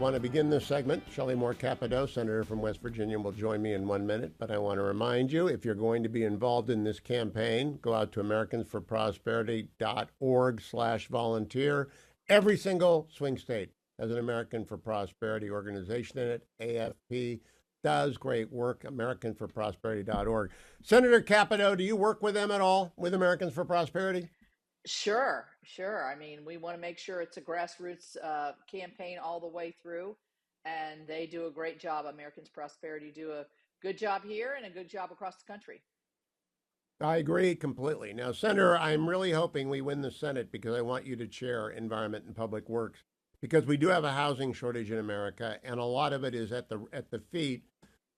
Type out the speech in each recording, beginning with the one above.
want to begin this segment. Shelley Capito, Senator from West Virginia, will join me in 1 minute. But I want to remind you, if you're going to be involved in this campaign, go out to americansforprosperity.org/volunteer. Every single swing state has an American for Prosperity organization in it. AFP does great work, americanforprosperity.org. Senator Capito, do you work with them at all, with Americans for Prosperity? Sure, sure. I mean, we want to make sure it's a grassroots campaign all the way through, and they do a great job. Americans Prosperity do a good job here and a good job across the country. I agree completely. Now, Senator, I'm really hoping we win the Senate because I want you to chair Environment and Public Works because we do have a housing shortage in America, and a lot of it is at the feet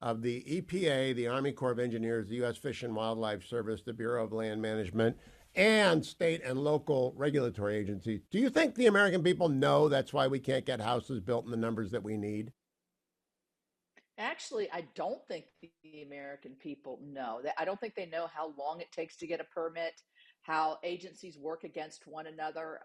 of the EPA, the Army Corps of Engineers, the U.S. Fish and Wildlife Service, the Bureau of Land Management, and state and local regulatory agencies. Do you think the American people know that's why we can't get houses built in the numbers that we need? Actually, I don't think the American people know that. I don't think they know how long it takes to get a permit, how agencies work against one another,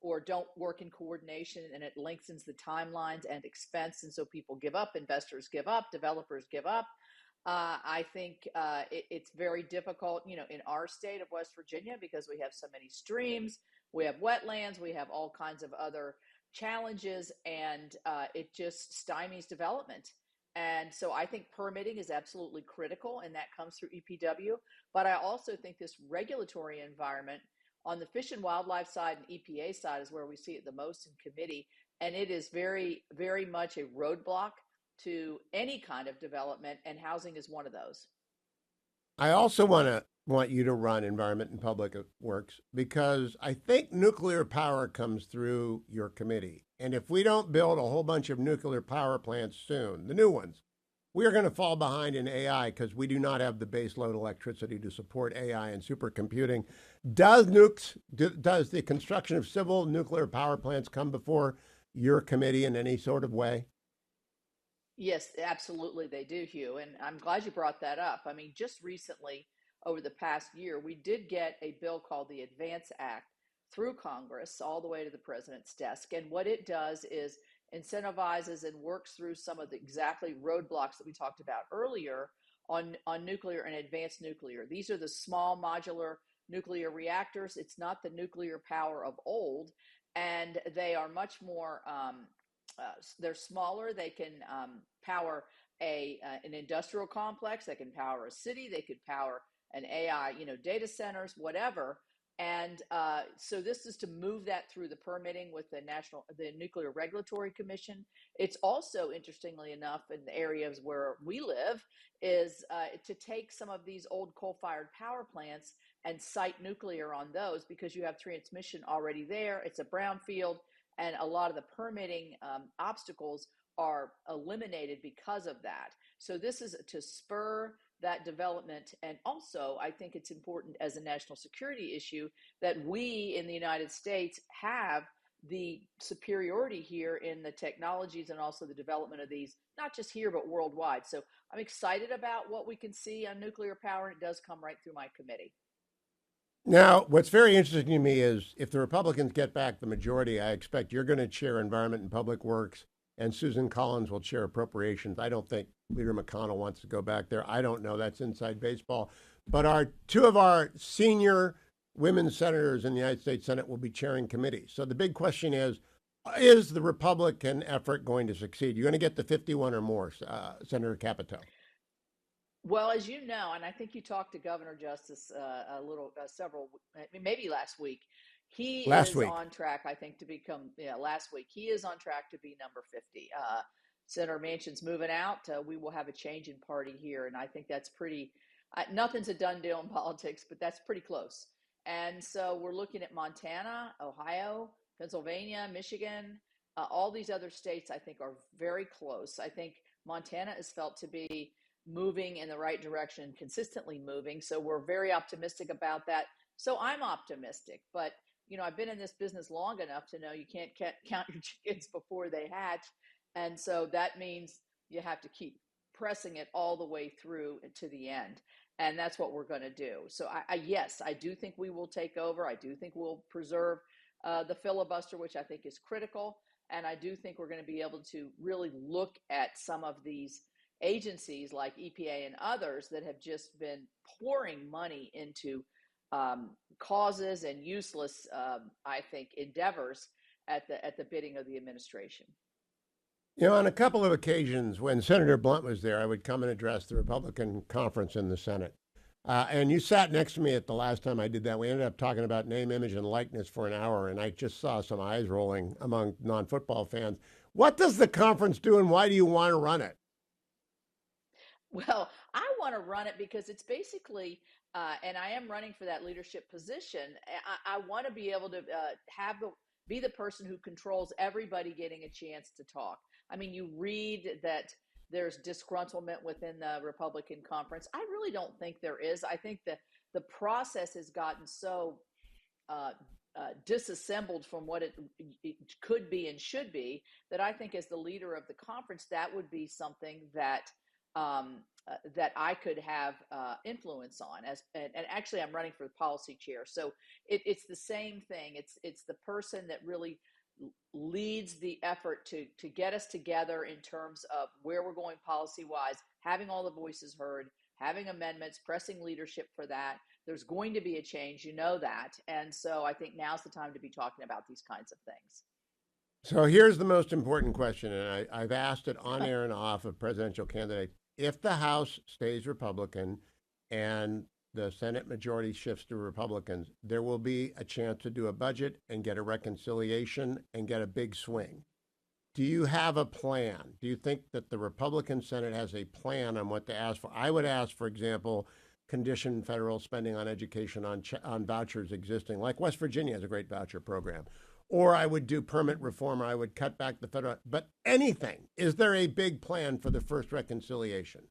or don't work in coordination, and it lengthens the timelines and expense. And so people give up, investors give up, developers give up. I think it's very difficult, in our state of West Virginia because we have so many streams, we have wetlands, we have all kinds of other challenges, and it just stymies development. And so I think permitting is absolutely critical, and that comes through EPW. But I also think this regulatory environment on the fish and wildlife side and EPA side is where we see it the most in committee. And it is very, very much a roadblock to any kind of development, and housing is one of those. I also want you to run Environment and Public Works because I think nuclear power comes through your committee. And if we don't build a whole bunch of nuclear power plants soon, the new ones, we are going to fall behind in AI because we do not have the baseload electricity to support AI and supercomputing. Does the construction of civil nuclear power plants come before your committee in any sort of way? Yes, absolutely, they do, Hugh. And I'm glad you brought that up. I mean, just recently, over the past year, we did get a bill called the Advance Act through Congress all the way to the president's desk. And what it does is incentivizes and works through some of the exactly roadblocks that we talked about earlier on nuclear and advanced nuclear. These are the small modular nuclear reactors. It's not the nuclear power of old, and they are much more they're smaller. They can power an industrial complex. They can power a city. They could power an AI, data centers, whatever. And so this is to move that through the permitting with the Nuclear Regulatory Commission. It's also, interestingly enough, in the areas where we live, is to take some of these old coal-fired power plants and site nuclear on those because you have transmission already there. It's a brownfield, and a lot of the permitting obstacles are eliminated because of that. So this is to spur that development. And also, I think it's important as a national security issue that we in the United States have the superiority here in the technologies and also the development of these, not just here, but worldwide. So I'm excited about what we can see on nuclear power, and it does come right through my committee. Now, what's very interesting to me is if the Republicans get back the majority, I expect you're going to chair Environment and Public Works, and Susan Collins will chair Appropriations. I don't think Leader McConnell wants to go back there. I don't know. That's inside baseball. But two of our senior women senators in the United States Senate will be chairing committees. So the big question is the Republican effort going to succeed? You're going to get the 51 or more, Senator Capito. Well, as you know, and I think you talked to Governor Justice maybe last week. He Last is week. on track, I think, to become, last week. He is on track to be number 50. Senator Manchin's moving out. We will have a change in party here. And I think that's nothing's a done deal in politics, but that's pretty close. And so we're looking at Montana, Ohio, Pennsylvania, Michigan. All these other states, I think, are very close. I think Montana is felt to be moving in the right direction, consistently moving. So we're very optimistic about that. So I'm optimistic, but I've been in this business long enough to know you can't count your chickens before they hatch. And so that means you have to keep pressing it all the way through to the end. And that's what we're going to do. So yes, I do think we will take over. I do think we'll preserve the filibuster, which I think is critical. And I do think we're going to be able to really look at some of these agencies like EPA and others that have just been pouring money into causes and useless, I think, endeavors at the bidding of the administration. You know, on a couple of occasions when Senator Blunt was there, I would come and address the Republican conference in the Senate. And you sat next to me at the last time I did that. We ended up talking about name, image, and likeness for an hour, and I just saw some eyes rolling among non football fans. What does the conference do, and why do you want to run it? Well, I want to run it because it's basically, and I am running for that leadership position. I want to be able to have the be the person who controls everybody getting a chance to talk. I mean, you read that there's disgruntlement within the Republican conference. I really don't think there is. I think that the process has gotten so uh, disassembled from what it could be and should be, that I think as the leader of the conference, that would be something that I could have influence on. And actually, I'm running for the policy chair, so it's the same thing. It's the person that really leads the effort to get us together in terms of where we're going policy wise, having all the voices heard, having amendments, pressing leadership for that. There's going to be a change, you know that. And so I think now's the time to be talking about these kinds of things. So here's the most important question, and I've asked it on air and off of presidential candidates. If the House stays Republican and the Senate majority shifts to Republicans, there will be a chance to do a budget and get a reconciliation and get a big swing. Do you have a plan? Do you think that the Republican Senate has a plan on what to ask for? I would ask, for example, condition federal spending on education on vouchers existing, like West Virginia has a great voucher program. Or I would do permit reform, or I would cut back the federal. But anything, is there a big plan for the first reconciliation?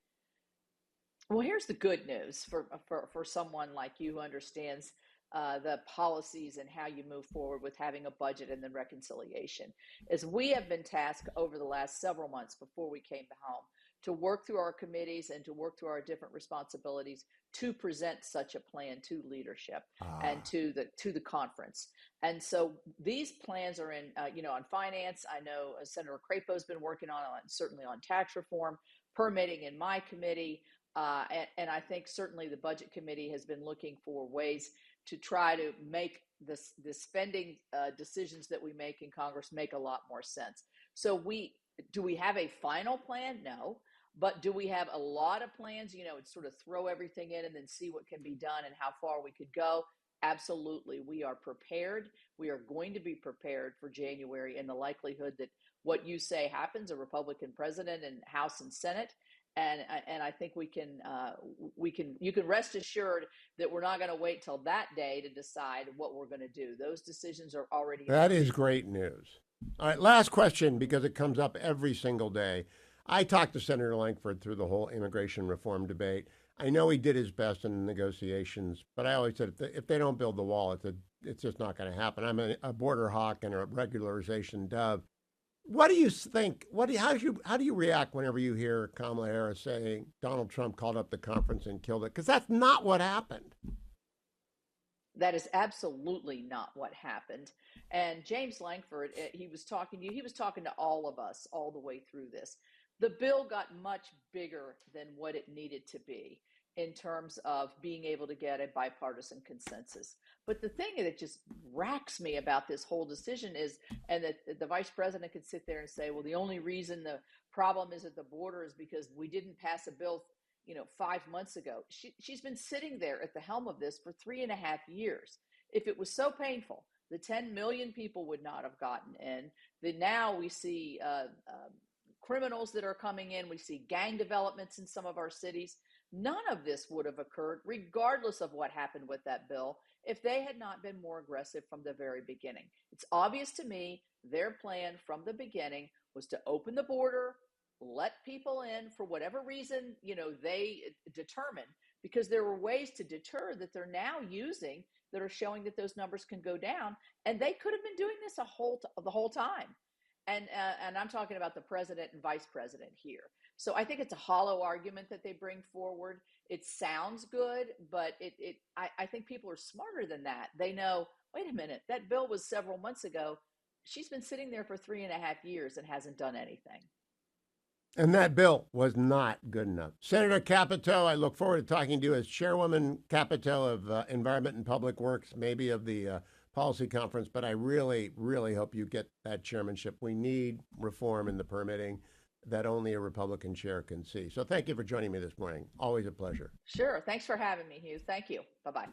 Well, here's the good news for someone like you who understands the policies and how you move forward with having a budget and then reconciliation. Is we have been tasked over the last several months before we came home to work through our committees and to work through our different responsibilities to present such a plan to leadership and Ah, to the conference. And so these plans are in, on finance. I know Senator Crapo's been working on certainly on tax reform, permitting in my committee. And I think certainly the budget committee has been looking for ways to try to make the spending decisions that we make in Congress make a lot more sense. So we have a final plan? No. But do we have a lot of plans, and sort of throw everything in and then see what can be done and how far we could go? Absolutely. We are prepared. We are going to be prepared for January and the likelihood that what you say happens, a Republican president and House and Senate. And I think you can rest assured that we're not going to wait till that day to decide what we're going to do. Those decisions are already in that is motion. great news. All right, last question because it comes up every single day. I talked to Senator Lankford through the whole immigration reform debate. I know he did his best in the negotiations, but I always said if they don't build the wall, it's just not going to happen. I'm a border hawk and a regularization dove. What do you think? How do you react whenever you hear Kamala Harris saying Donald Trump called up the conference and killed it? Because that's not what happened. That is absolutely not what happened. And James Lankford, he was talking to you, he was talking to all of us all the way through this. The bill got much bigger than what it needed to be in terms of being able to get a bipartisan consensus. But the thing that just racks me about this whole decision is, and that the vice president could sit there and say, well, the only reason the problem is at the border is because we didn't pass a bill 5 months ago. She's been sitting there at the helm of this for 3.5 years. If it was so painful, the 10 million people would not have gotten in. Now we see criminals that are coming in. We see gang developments in some of our cities. None of this would have occurred, regardless of what happened with that bill, if they had not been more aggressive from the very beginning. It's obvious to me their plan from the beginning was to open the border, let people in for whatever reason they determined, because there were ways to deter that they're now using that are showing that those numbers can go down, and they could have been doing this the whole time. And I'm talking about the president and vice president here. So I think it's a hollow argument that they bring forward. It sounds good, but I think people are smarter than that. They know, wait a minute, that bill was several months ago. she's been sitting there for 3.5 years and hasn't done anything. And that bill was not good enough. Senator Capito, I look forward to talking to you as Chairwoman Capito of Environment and Public Works, maybe of the policy conference, but I really, really hope you get that chairmanship. We need reform in the permitting that only a Republican chair can see. So thank you for joining me this morning. Always a pleasure. Sure. Thanks for having me, Hugh. Thank you. Bye bye.